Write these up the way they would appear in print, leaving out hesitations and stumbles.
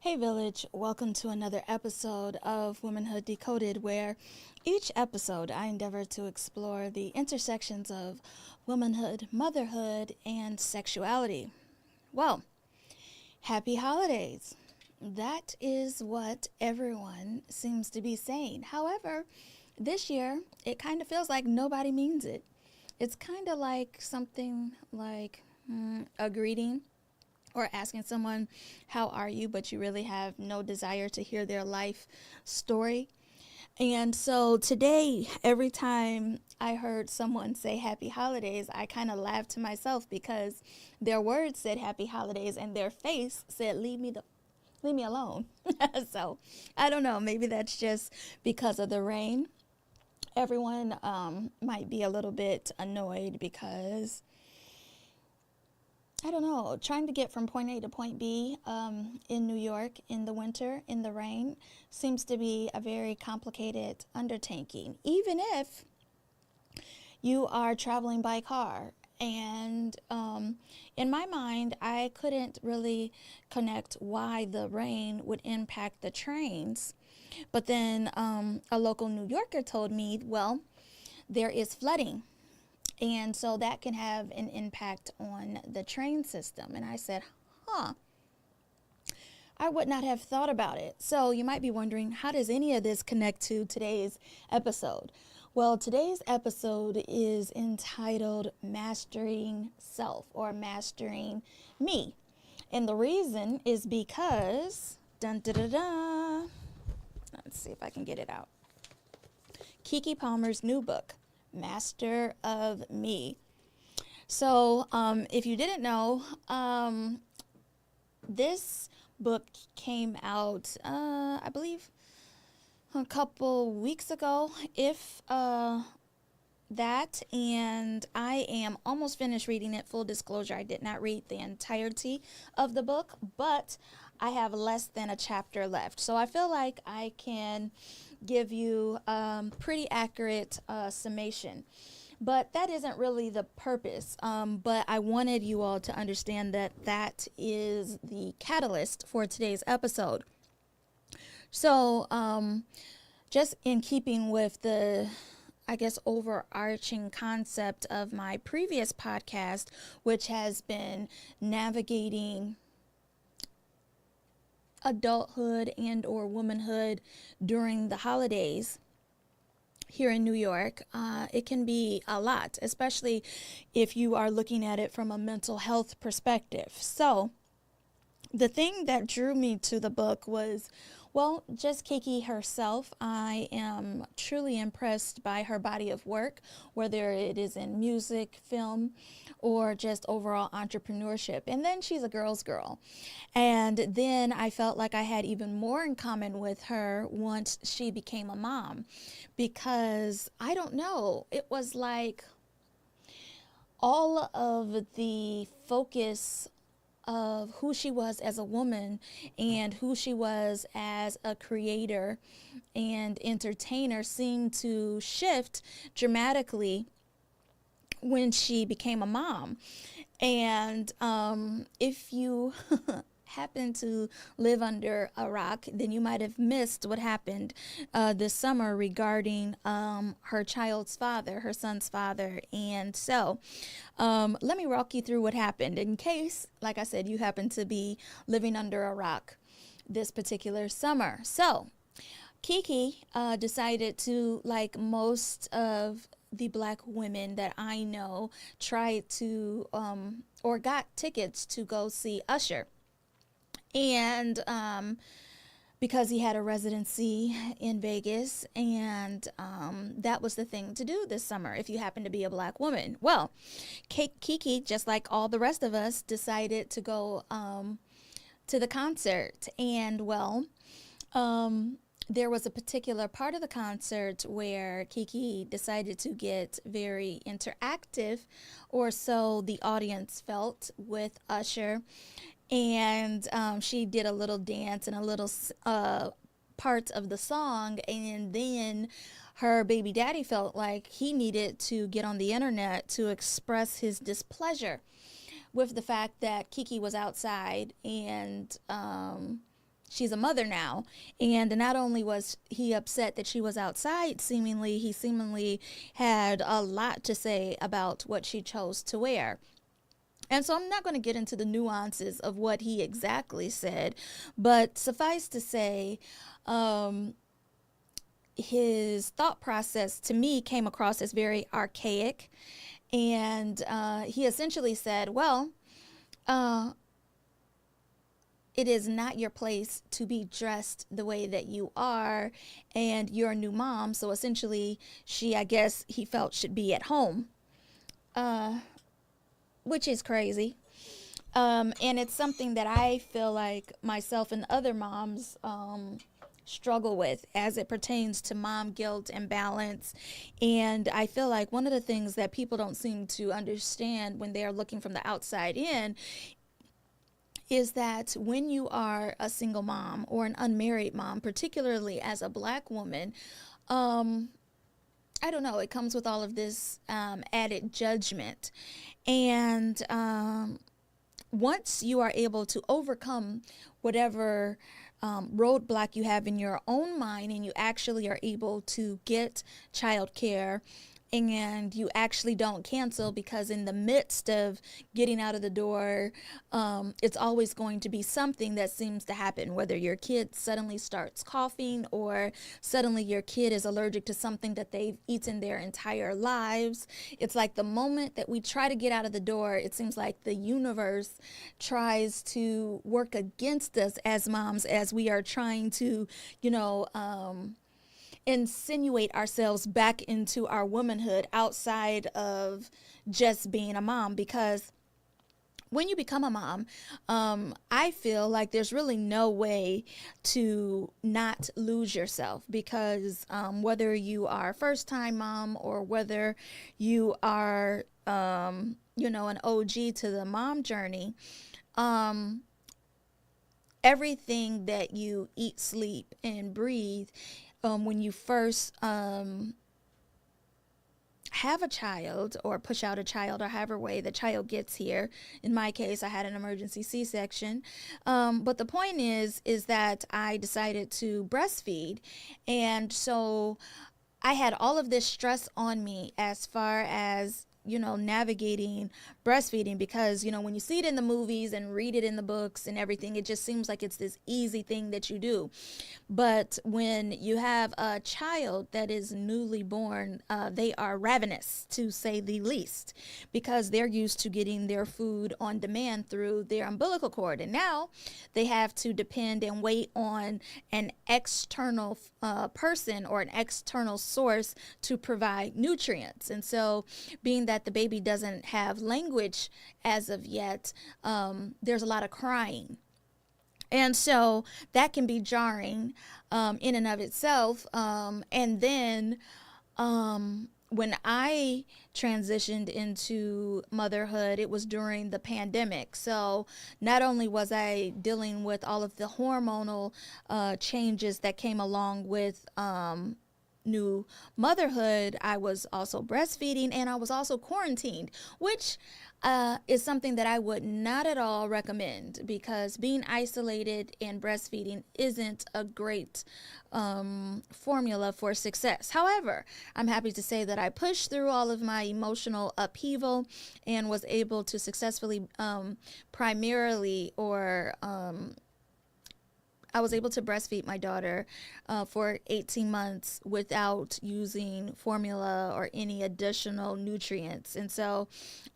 Hey Village, welcome to another episode of Womanhood Decoded, where each episode I endeavor to explore the intersections of womanhood, motherhood, and sexuality. Well, happy holidays. That is what everyone seems to be saying. However, this year it kind of feels like nobody means it. It's kind of like something like a greeting or asking someone, how are you? But you really have no desire to hear their life story. And so today, every time I heard someone say happy holidays, I kind of laughed to myself because their words said happy holidays and their face said, leave me alone. So I don't know. Maybe that's just because of the rain. Everyone might be a little bit annoyed because I don't know, trying to get from point A to point B in New York in the winter, in the rain, seems to be a very complicated undertaking, even if you are traveling by car. And in my mind, I couldn't really connect why the rain would impact the trains. But then a local New Yorker told me, well, there is flooding, and so that can have an impact on the train system. And I said, huh, I would not have thought about it. So you might be wondering, how does any of this connect to today's episode? Well, today's episode is entitled Mastering Self, or Mastering Me. And the reason is because, dun da da da, let's see if I can get it out. Keke Palmer's new book, Master of Me. So if you didn't know, this book came out, I believe, a couple weeks ago, if that, and I am almost finished reading it. Full disclosure, I did not read the entirety of the book, but I have less than a chapter left. So I feel like I can give you pretty accurate summation. But that isn't really the purpose. But I wanted you all to understand that that is the catalyst for today's episode. So just in keeping with the, I guess, overarching concept of my previous podcast, which has been navigating adulthood and or womanhood during the holidays here in New York, it can be a lot, especially if you are looking at it from a mental health perspective. So the thing that drew me to the book was, well, just Keke herself. I am truly impressed by her body of work, whether it is in music, film, or just overall entrepreneurship. And then she's a girl's girl. And then I felt like I had even more in common with her once she became a mom, because I don't know, it was like all of the focus of who she was as a woman and who she was as a creator and entertainer seemed to shift dramatically when she became a mom. And if you happen to live under a rock, then you might have missed what happened this summer regarding her child's father, her son's father. And so let me walk you through what happened in case, like I said, you happen to be living under a rock this particular summer. So Keke decided to, like most of the Black women that I know, try to or got tickets to go see Usher. And because he had a residency in Vegas, and that was the thing to do this summer if you happen to be a Black woman. Well, Keke, just like all the rest of us, decided to go to the concert. And well, there was a particular part of the concert where Keke decided to get very interactive, or so the audience felt, with Usher. And she did a little dance and a little part of the song, and then her baby daddy felt like he needed to get on the internet to express his displeasure with the fact that Keke was outside and she's a mother now. And not only was he upset that she was outside, he seemingly had a lot to say about what she chose to wear. And so I'm not going to get into the nuances of what he exactly said, but suffice to say, um, his thought process to me came across as very archaic. And he essentially said, well, uh, it is not your place to be dressed the way that you are, and you're a new mom. So essentially, I guess he felt, should be at home, which is crazy. And it's something that I feel like myself and other moms struggle with as it pertains to mom guilt and balance. And I feel like one of the things that people don't seem to understand when they are looking from the outside in is that when you are a single mom or an unmarried mom, particularly as a Black woman, I don't know, it comes with all of this added judgment. And once you are able to overcome whatever roadblock you have in your own mind, and you actually are able to get childcare, and you actually don't cancel, because in the midst of getting out of the door, it's always going to be something that seems to happen, whether your kid suddenly starts coughing, or suddenly your kid is allergic to something that they've eaten their entire lives. It's like the moment that we try to get out of the door, it seems like the universe tries to work against us as moms, as we are trying to, insinuate ourselves back into our womanhood outside of just being a mom. Because when you become a mom, I feel like there's really no way to not lose yourself, because whether you are a first time mom, or whether you are, an OG to the mom journey, everything that you eat, sleep, and breathe, when you first have a child, or push out a child, or however way the child gets here. In my case, I had an emergency C-section. But the point is that I decided to breastfeed. And so I had all of this stress on me as far as, navigating breastfeeding, because, when you see it in the movies and read it in the books and everything, it just seems like it's this easy thing that you do. But when you have a child that is newly born, they are ravenous, to say the least, because they're used to getting their food on demand through their umbilical cord. And now they have to depend and wait on an external person, or an external source, to provide nutrients. And so, being that the baby doesn't have language as of yet, there's a lot of crying. And so that can be jarring in and of itself. And then when I transitioned into motherhood, it was during the pandemic. So not only was I dealing with all of the hormonal changes that came along with new motherhood, I was also breastfeeding, and I was also quarantined, which is something that I would not at all recommend, because being isolated and breastfeeding isn't a great formula for success. However, I'm happy to say that I pushed through all of my emotional upheaval and was able to successfully I was able to breastfeed my daughter for 18 months without using formula or any additional nutrients. And so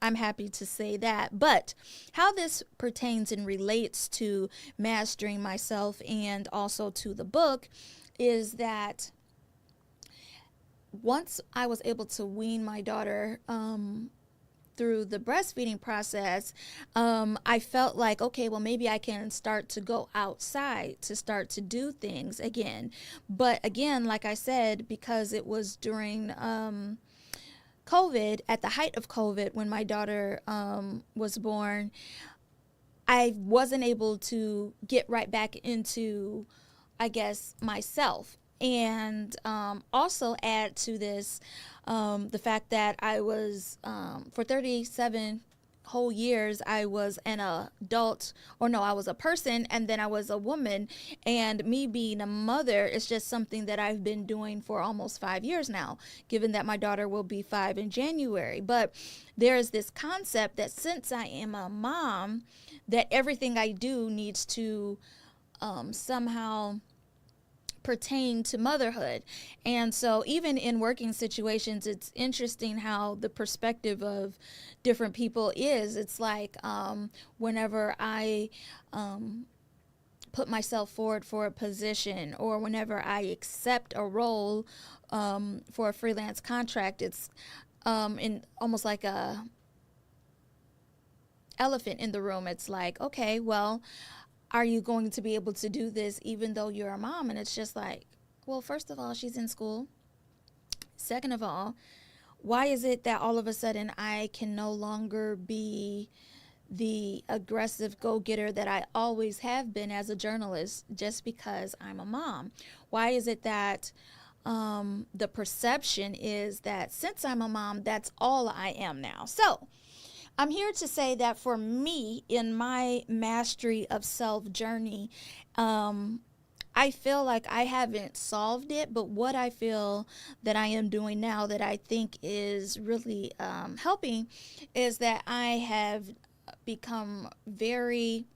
I'm happy to say that. But how this pertains and relates to mastering myself, and also to the book, is that once I was able to wean my daughter through the breastfeeding process, I felt like, okay, well, maybe I can start to go outside, to start to do things again. But again, like I said, because it was during COVID, at the height of COVID, when my daughter was born, I wasn't able to get right back into, I guess, myself. And also add to this the fact that I was, for 37 whole years I was an adult, or no, I was a person, and then I was a woman. And me being a mother is just something that I've been doing for almost 5 years now, given that my daughter will be 5 in January. But there is this concept that since I am a mom, that everything I do needs to somehow pertain to motherhood. And so even in working situations, it's interesting how the perspective of different people is. It's like whenever I put myself forward for a position, or whenever I accept a role for a freelance contract, it's in almost like a elephant in the room. It's like, okay, well, are you going to be able to do this even though you're a mom? And it's just like, well, first of all, she's in school. Second of all, why is it that all of a sudden I can no longer be the aggressive go-getter that I always have been as a journalist just because I'm a mom? Why is it that the perception is that since I'm a mom, that's all I am now? So I'm here to say that for me, in my mastery of self journey, I feel like I haven't solved it, but what I feel that I am doing now that I think is really helping is that I have become very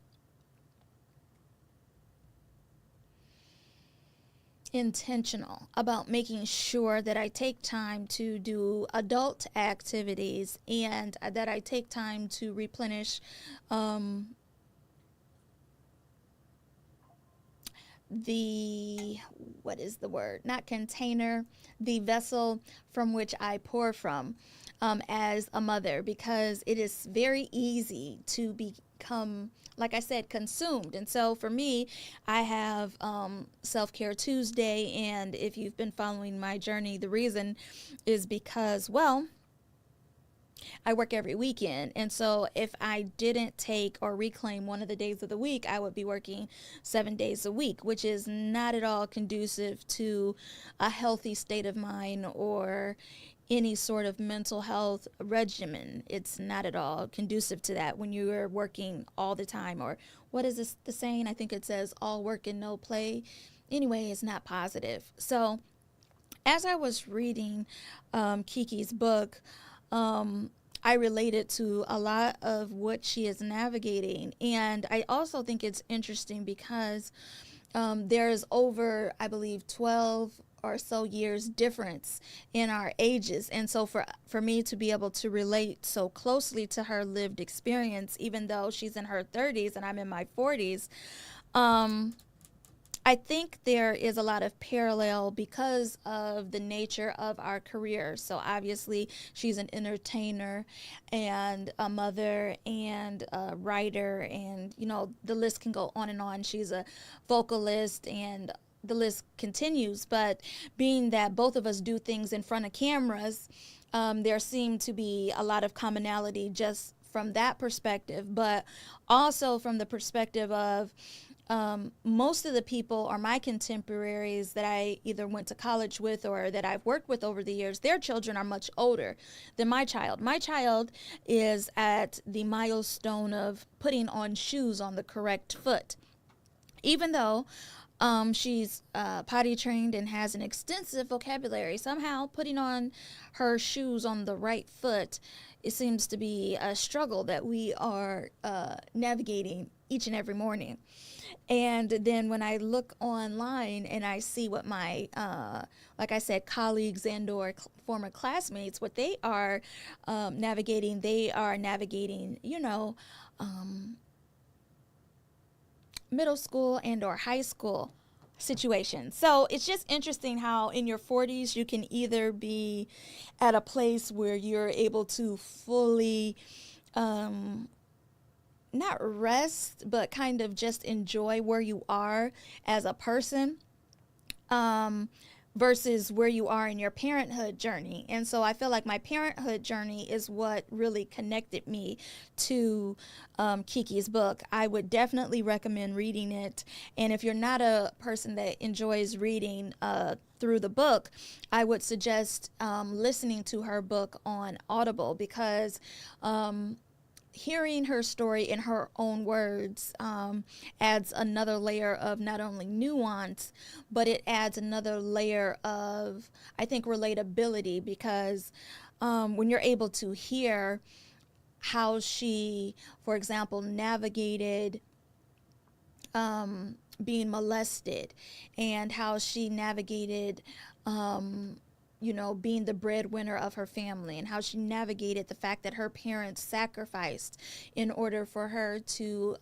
intentional about making sure that I take time to do adult activities, and that I take time to replenish the, what is the word? Not container, the vessel from which I pour from as a mother, because it is very easy to become, like I said, consumed. And so for me, I have Self-Care Tuesday. And if you've been following my journey, the reason is because, well, I work every weekend. And so if I didn't take or reclaim one of the days of the week, I would be working 7 days a week, which is not at all conducive to a healthy state of mind or any sort of mental health regimen. It's not at all conducive to that when you are working all the time. Or what is this, the saying? I think it says all work and no play. Anyway, it's not positive. So as I was reading Keke's book, I related to a lot of what she is navigating. And I also think it's interesting because there's over, I believe, 12 or so years difference in our ages. And so for me to be able to relate so closely to her lived experience, even though she's in her 30s and I'm in my 40s, I think there is a lot of parallel because of the nature of our career. So obviously she's an entertainer and a mother and a writer, and the list can go on and on. She's a vocalist, and the list continues. But being that both of us do things in front of cameras, there seemed to be a lot of commonality just from that perspective, but also from the perspective of most of the people are my contemporaries that I either went to college with or that I've worked with over the years. Their children are much older than my child. My child is at the milestone of putting on shoes on the correct foot. Even though she's potty trained and has an extensive vocabulary, somehow putting on her shoes on the right foot, it seems to be a struggle that we are navigating each and every morning. And then when I look online and I see what my, like I said, colleagues and or former classmates, what they are navigating, middle school and or high school situations. So it's just interesting how in your 40s you can either be at a place where you're able to fully not rest, but kind of just enjoy where you are as a person, versus where you are in your parenthood journey. And so I feel like my parenthood journey is what really connected me to Keke's book. I would definitely recommend reading it. And if you're not a person that enjoys reading through the book, I would suggest listening to her book on Audible, because hearing her story in her own words adds another layer of not only nuance, but it adds another layer of, I think, relatability, because when you're able to hear how she, for example, navigated being molested, and how she navigated being the breadwinner of her family, and how she navigated the fact that her parents sacrificed in order for her to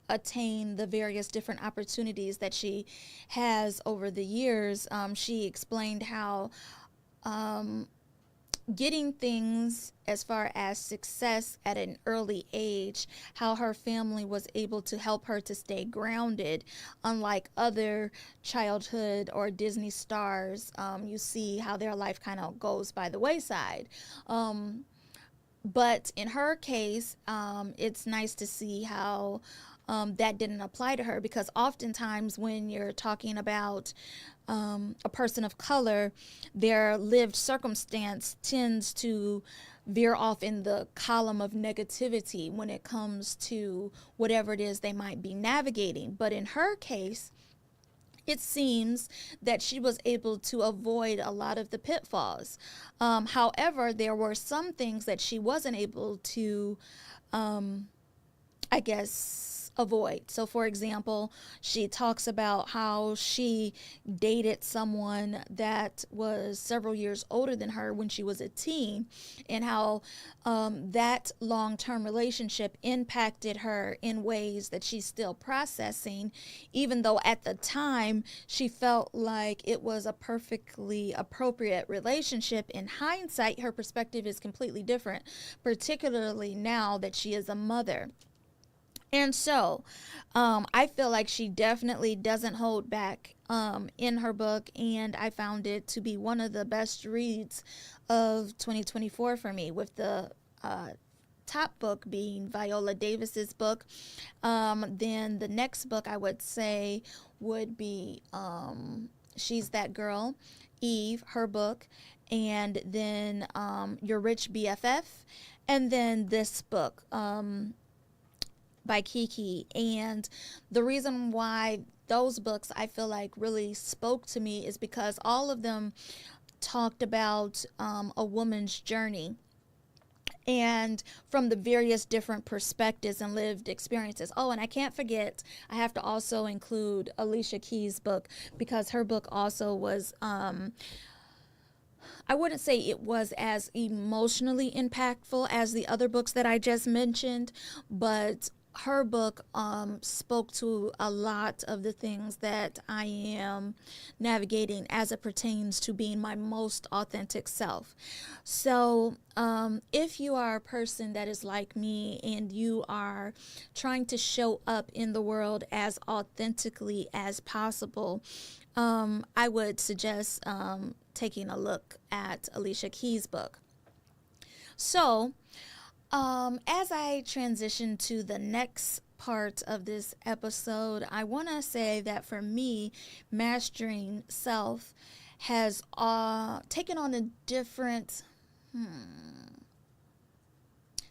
attain the various different opportunities that she has over the years. She explained how getting things as far as success at an early age, how her family was able to help her to stay grounded, unlike other childhood or Disney stars. You see how their life kind of goes by the wayside. But in her case, it's nice to see how that didn't apply to her, because oftentimes when you're talking about a person of color, their lived circumstance tends to veer off in the column of negativity when it comes to whatever it is they might be navigating. But in her case, it seems that she was able to avoid a lot of the pitfalls. However, there were some things that she wasn't able to, I guess, avoid. So, for example, she talks about how she dated someone that was several years older than her when she was a teen, and how that long-term relationship impacted her in ways that she's still processing, even though at the time she felt like it was a perfectly appropriate relationship. In hindsight, her perspective is completely different, particularly now that she is a mother. And so I feel like she definitely doesn't hold back in her book, and I found it to be one of the best reads of 2024 for me, with the top book being Viola Davis's book. Then the next book I would say would be She's That Girl, Eve, her book, and then Your Rich BFF, and then this book by Keke. And the reason why those books I feel like really spoke to me is because all of them talked about a woman's journey, and from the various different perspectives and lived experiences. Oh, and I can't forget, I have to also include Alicia Keys' book, because her book also was, I wouldn't say it was as emotionally impactful as the other books that I just mentioned, but her book spoke to a lot of the things that I am navigating as it pertains to being my most authentic self. So if you are a person that is like me and you are trying to show up in the world as authentically as possible, I would suggest taking a look at Alicia Keys' book. So, as I transition to the next part of this episode, I want to say that for me, mastering self has taken on a different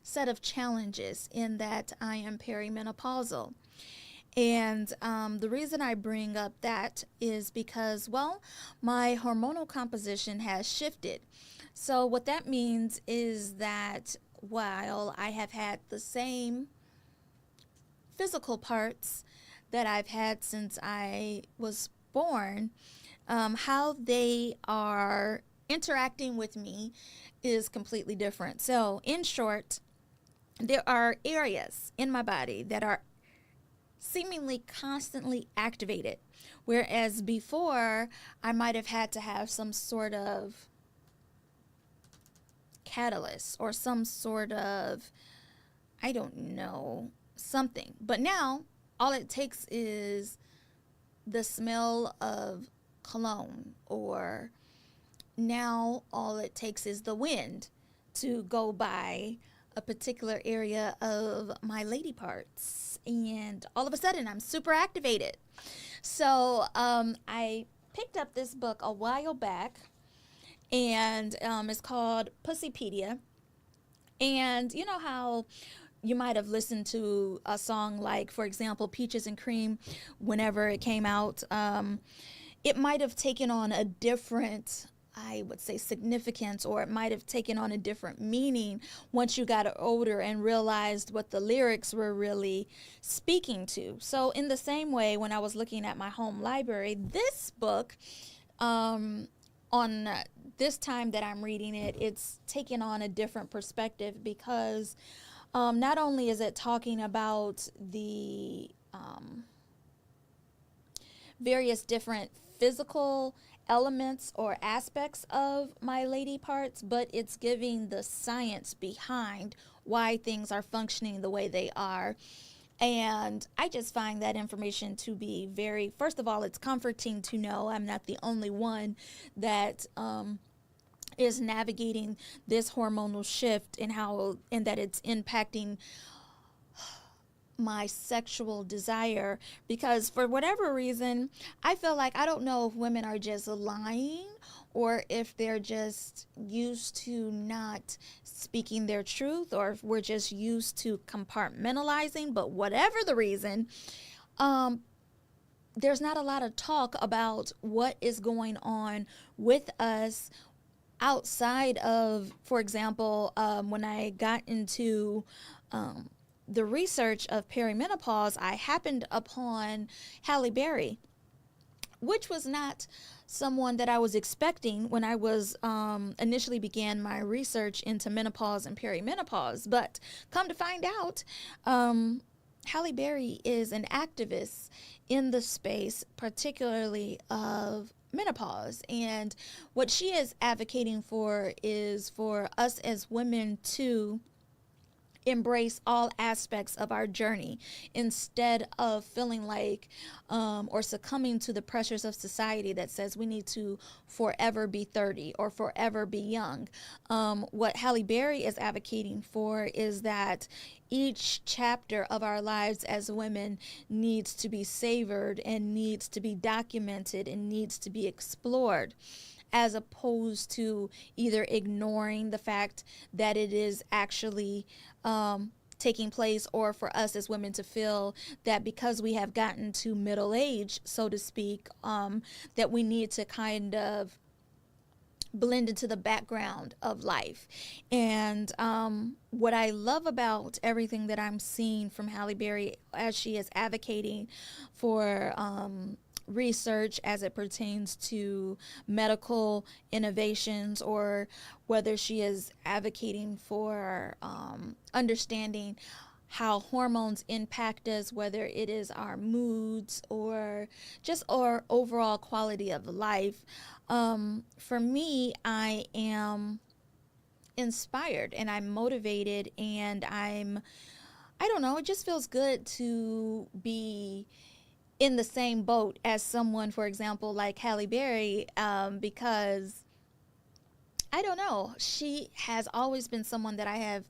set of challenges, in that I am perimenopausal. And the reason I bring up that is because, well, my hormonal composition has shifted. So what that means is that while I have had the same physical parts that I've had since I was born, how they are interacting with me is completely different. So in short, there are areas in my body that are seemingly constantly activated, whereas before I might have had to have some sort of catalyst or some sort of, I don't know, something. But now all it takes is the smell of cologne, or now all it takes is the wind to go by a particular area of my lady parts, and all of a sudden I'm super activated. So I picked up this book a while back, and it's called Pussypedia. And you know how you might have listened to a song like, for example, Peaches and Cream, whenever it came out. It might have taken on a different, I would say, significance, or it might have taken on a different meaning once you got older and realized what the lyrics were really speaking to. So, in the same way, when I was looking at my home library, this book, on this time that I'm reading it, it's taken on a different perspective because not only is it talking about the various different physical elements or aspects of my lady parts, but it's giving the science behind why things are functioning the way they are. And I just find that information to be very, first of all, it's comforting to know I'm not the only one that is navigating this hormonal shift, and that it's impacting my sexual desire, because for whatever reason I feel like, I don't know if women are just lying or if they're just used to not speaking their truth, or if we're just used to compartmentalizing. But whatever the reason, there's not a lot of talk about what is going on with us outside of, for example, when I got into the research of perimenopause, I happened upon Halle Berry, which was not someone that I was expecting when I was initially began my research into menopause and perimenopause. But come to find out, Halle Berry is an activist in the space, particularly of menopause. And what she is advocating for is for us as women to embrace all aspects of our journey instead of feeling like or succumbing to the pressures of society that says we need to forever be 30 or forever be young. What Halle Berry is advocating for is that each chapter of our lives as women needs to be savored and needs to be documented and needs to be explored, as opposed to either ignoring the fact that it is actually taking place, or for us as women to feel that because we have gotten to middle age, so to speak, that we need to kind of blend into the background of life. And what I love about everything that I'm seeing from Halle Berry as she is advocating for research as it pertains to medical innovations, or whether she is advocating for understanding how hormones impact us, whether it is our moods or just our overall quality of life. For me, I am inspired and I'm motivated, and I don't know, it just feels good to be in the same boat as someone, for example, like Halle Berry, because I don't know, she has always been someone that I have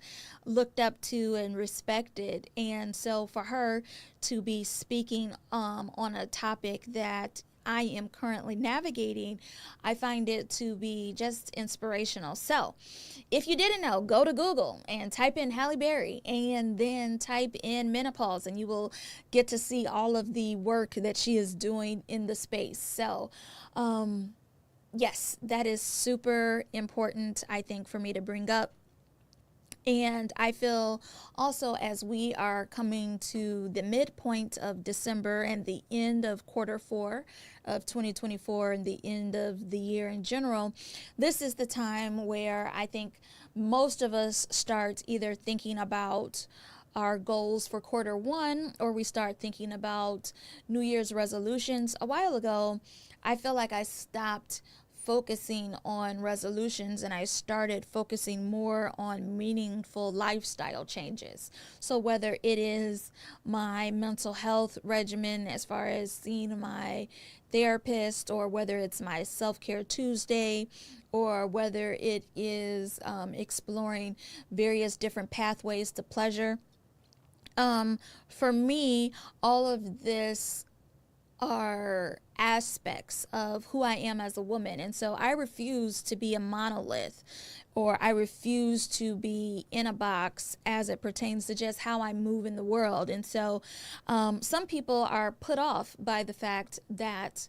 looked up to and respected. And so for her to be speaking on a topic that I am currently navigating, I find it to be just inspirational. So if you didn't know, go to Google and type in Halle Berry and then type in menopause, and you will get to see all of the work that she is doing in the space. So yes, that is super important, I think, for me to bring up. And I feel also, as we are coming to the midpoint of December and the end of quarter four of 2024 and the end of the year in general, this is the time where I think most of us start either thinking about our goals for quarter one, or we start thinking about New Year's resolutions. A while ago, I feel like I stopped focusing on resolutions and I started focusing more on meaningful lifestyle changes. So whether it is my mental health regimen as far as seeing my therapist, or whether it's my self-care Tuesday, or whether it is exploring various different pathways to pleasure. For me, all of this are aspects of who I am as a woman. And so I refuse to be a monolith, or I refuse to be in a box as it pertains to just how I move in the world. And so some people are put off by the fact that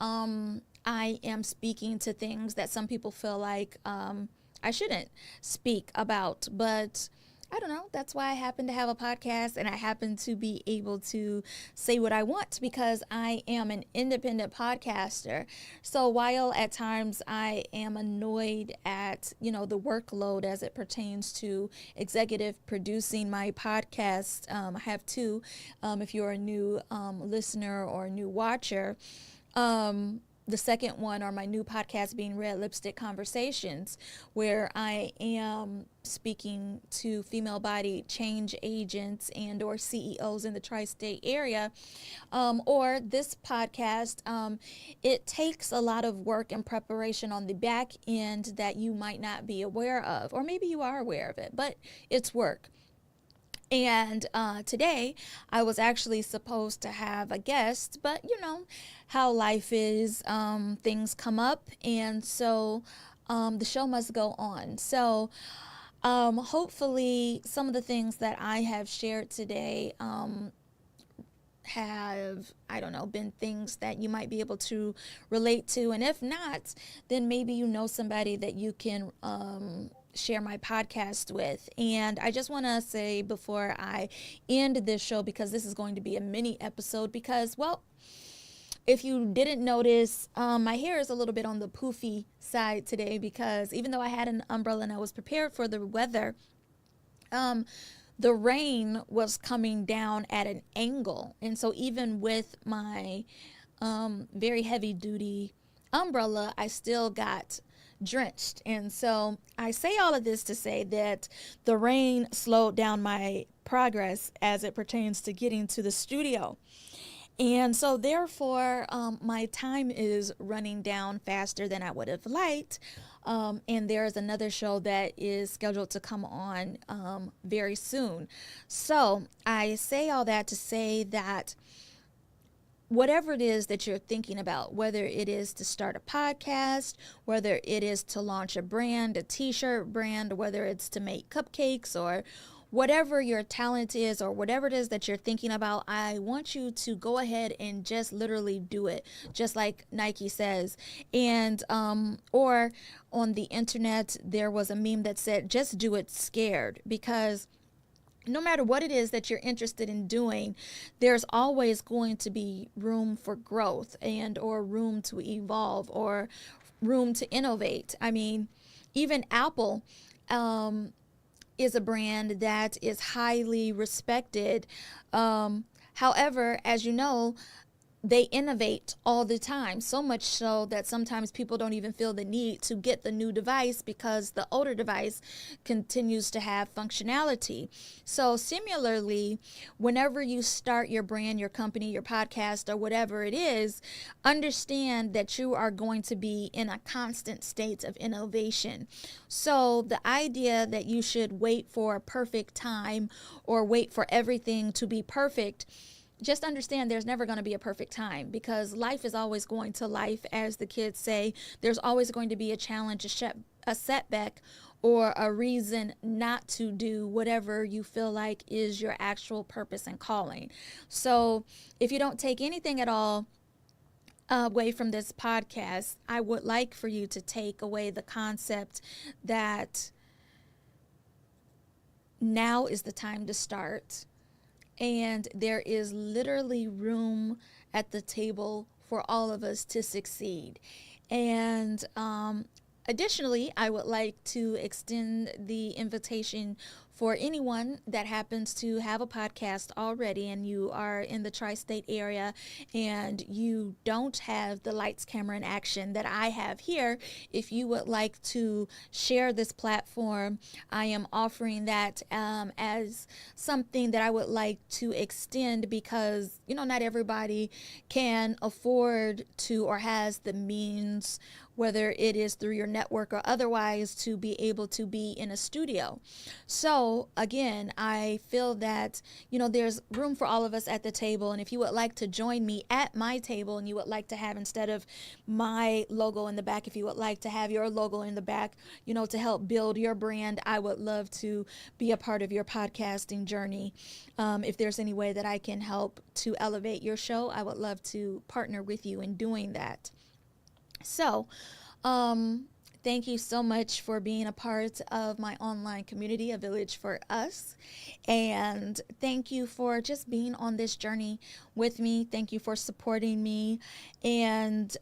I am speaking to things that some people feel like I shouldn't speak about. But I don't know. That's why I happen to have a podcast, and I happen to be able to say what I want because I am an independent podcaster. So while at times I am annoyed at, the workload as it pertains to executive producing my podcast, I have two, if you're a new listener or a new watcher. The second one are my new podcast being Red Lipstick Conversations, where I am speaking to female body change agents and or CEOs in the tri-state area. Or this podcast, it takes a lot of work and preparation on the back end that you might not be aware of, or maybe you are aware of it, but it's work. And today I was actually supposed to have a guest, but how life is, things come up. And so the show must go on. So hopefully some of the things that I have shared today have, I don't know, been things that you might be able to relate to. And if not, then maybe somebody that you can share my podcast with. And I just want to say before I end this show, because this is going to be a mini episode, because, well, if you didn't notice, my hair is a little bit on the poofy side today, because even though I had an umbrella and I was prepared for the weather, the rain was coming down at an angle. And so even with my very heavy duty umbrella, I still got drenched. And so I say all of this to say that the rain slowed down my progress as it pertains to getting to the studio. And so therefore, my time is running down faster than I would have liked. And there's another show that is scheduled to come on very soon. So I say all that to say that whatever it is that you're thinking about, whether it is to start a podcast, whether it is to launch a brand, a t-shirt brand, whether it's to make cupcakes, or whatever your talent is, or whatever it is that you're thinking about, I want you to go ahead and just literally do it, just like Nike says. And or on the internet, there was a meme that said, just do it scared, because no matter what it is that you're interested in doing, there's always going to be room for growth and or room to evolve or room to innovate. I mean, even Apple is a brand that is highly respected. However, as you know, they innovate all the time, so much so that sometimes people don't even feel the need to get the new device because the older device continues to have functionality. So similarly, whenever you start your brand, your company, your podcast, or whatever it is, understand that you are going to be in a constant state of innovation. So the idea that you should wait for a perfect time or wait for everything to be perfect, just understand there's never going to be a perfect time, because life is always going to life, as the kids say. There's always going to be a challenge, a setback, or a reason not to do whatever you feel like is your actual purpose and calling. So if you don't take anything at all away from this podcast, I would like for you to take away the concept that now is the time to start. And there is literally room at the table for all of us to succeed. And additionally, I would like to extend the invitation for anyone that happens to have a podcast already and you are in the tri-state area and you don't have the lights, camera, and action that I have here. If you would like to share this platform, I am offering that as something that I would like to extend, because not everybody can afford to or has the means whether it is through your network or otherwise, to be able to be in a studio. So again, I feel that, there's room for all of us at the table. And if you would like to join me at my table, and you would like to have, instead of my logo in the back, if you would like to have your logo in the back, to help build your brand, I would love to be a part of your podcasting journey. If there's any way that I can help to elevate your show, I would love to partner with you in doing that. So, thank you so much for being a part of my online community, A Village for Us. And thank you for just being on this journey with me. Thank you for supporting me. And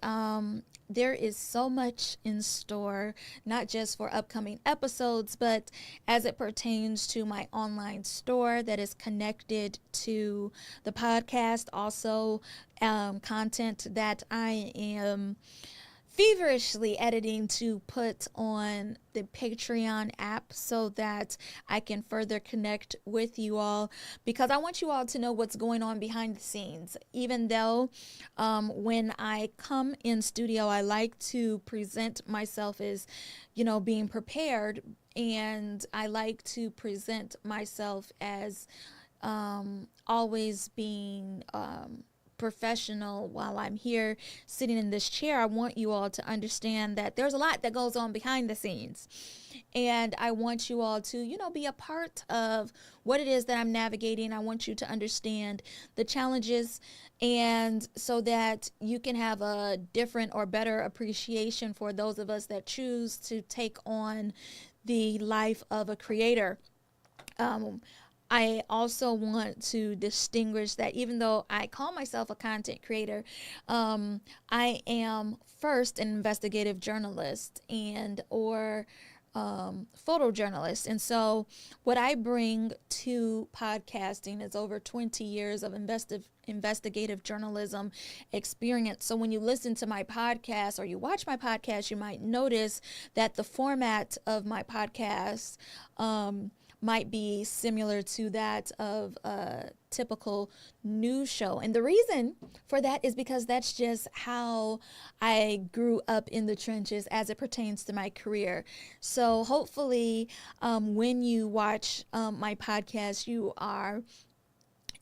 there is so much in store, not just for upcoming episodes, but as it pertains to my online store that is connected to the podcast. Also, content that I am feverishly editing to put on the Patreon app so that I can further connect with you all, because I want you all to know what's going on behind the scenes. Even though when I come in studio, I like to present myself as, being prepared, and I like to present myself as always being professional while I'm here sitting in this chair. I want you all to understand that there's a lot that goes on behind the scenes. And I want you all to, be a part of what it is that I'm navigating. I want you to understand the challenges, and so that you can have a different or better appreciation for those of us that choose to take on the life of a creator. I also want to distinguish that even though I call myself a content creator, I am first an investigative journalist or photojournalist. And so what I bring to podcasting is over 20 years of investigative journalism experience. So when you listen to my podcast or you watch my podcast, you might notice that the format of my podcast might be similar to that of a typical news show. And the reason for that is because that's just how I grew up in the trenches as it pertains to my career. So hopefully when you watch my podcast, you are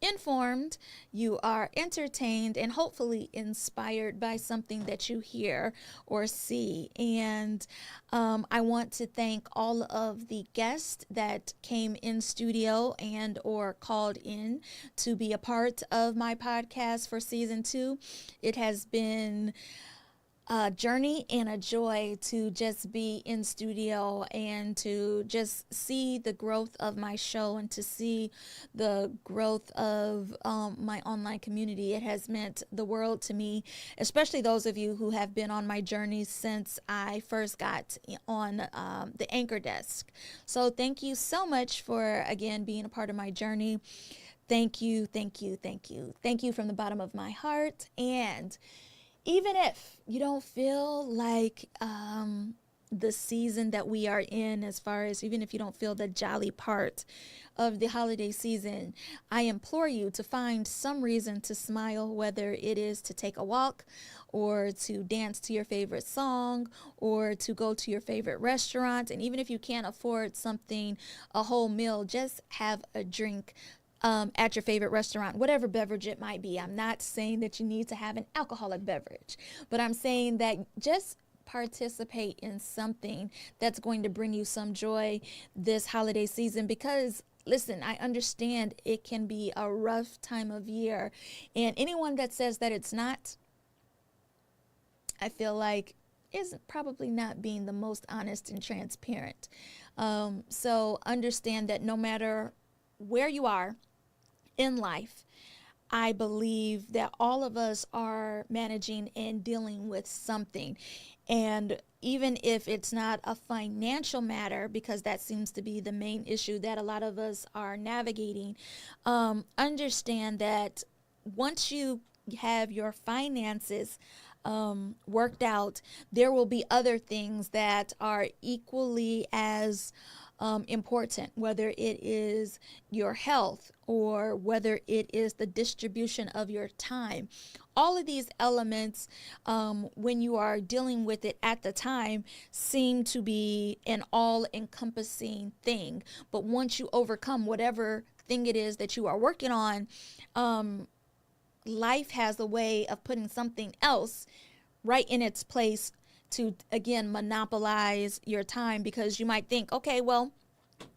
informed, you are entertained, and hopefully inspired by something that you hear or see. And I want to thank all of the guests that came in studio and or called in to be a part of my podcast for season 2. It has been a journey and a joy to just be in studio and to just see the growth of my show and to see the growth of my online community. It has meant the world to me, especially those of you who have been on my journey since I first got on the anchor desk. So thank you so much for, again, being a part of my journey. Thank you, thank you, thank you. Thank you from the bottom of my heart. And even if you don't feel like the season that we are in, as far as even if you don't feel the jolly part of the holiday season, I implore you to find some reason to smile, whether it is to take a walk or to dance to your favorite song or to go to your favorite restaurant. And even if you can't afford something, a whole meal, just have a drink at your favorite restaurant, whatever beverage it might be. I'm not saying that you need to have an alcoholic beverage, but I'm saying that just participate in something that's going to bring you some joy this holiday season, because listen, I understand it can be a rough time of year, and anyone that says that it's not, I feel like is probably not being the most honest and transparent. So understand that no matter where you are in life, I believe that all of us are managing and dealing with something. And even if it's not a financial matter, because that seems to be the main issue that a lot of us are navigating, understand that once you have your finances worked out, there will be other things that are equally as important, whether it is your health or whether it is the distribution of your time. All of these elements, when you are dealing with it at the time, seem to be an all-encompassing thing. But once you overcome whatever thing it is that you are working on, life has a way of putting something else right in its place to, again, monopolize your time, because you might think, okay, well,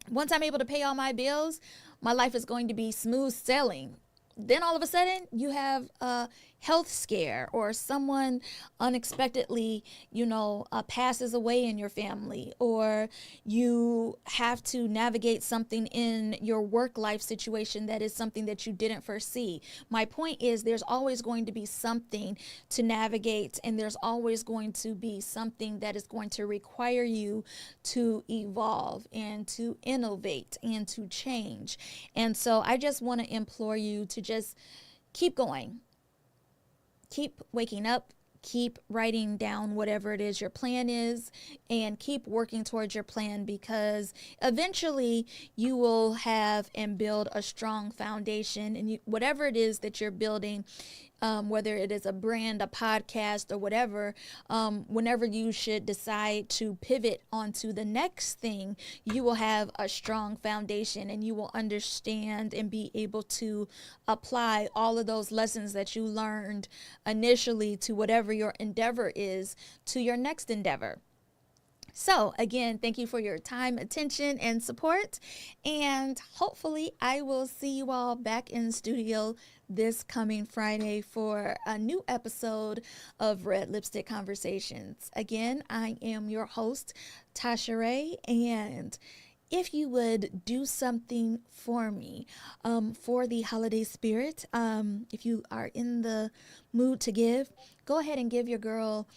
once I'm able to pay all my bills, my life is going to be smooth sailing. Then all of a sudden you have a health scare, or someone unexpectedly, passes away in your family, or you have to navigate something in your work life situation that is something that you didn't foresee. My point is, there's always going to be something to navigate, and there's always going to be something that is going to require you to evolve and to innovate and to change. And so I just want to implore you to just keep going. Keep waking up, keep writing down whatever it is your plan is, and keep working towards your plan, because eventually you will have and build a strong foundation. And whatever it is that you're building, whether it is a brand, a podcast, or whatever, whenever you should decide to pivot onto the next thing, you will have a strong foundation, and you will understand and be able to apply all of those lessons that you learned initially to whatever your endeavor is, to your next endeavor. So again, thank you for your time, attention, and support. And hopefully I will see you all back in the studio this coming Friday for a new episode of Red Lipstick Conversations. Again, I am your host, Tasha Ray, and if you would do something for me for the holiday spirit, if you are in the mood to give, go ahead and give your girl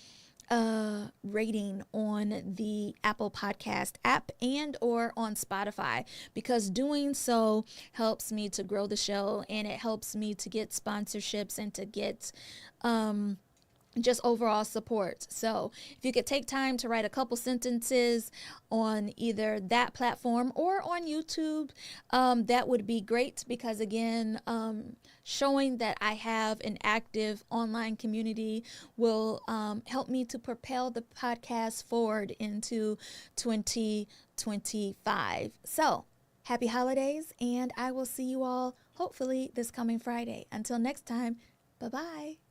rating on the Apple Podcast app and or on Spotify, because doing so helps me to grow the show, and it helps me to get sponsorships and to get just overall support. So if you could take time to write a couple sentences on either that platform or on YouTube, that would be great, because again, showing that I have an active online community will help me to propel the podcast forward into 2025. So happy holidays, and I will see you all hopefully this coming Friday. Until next time, bye-bye.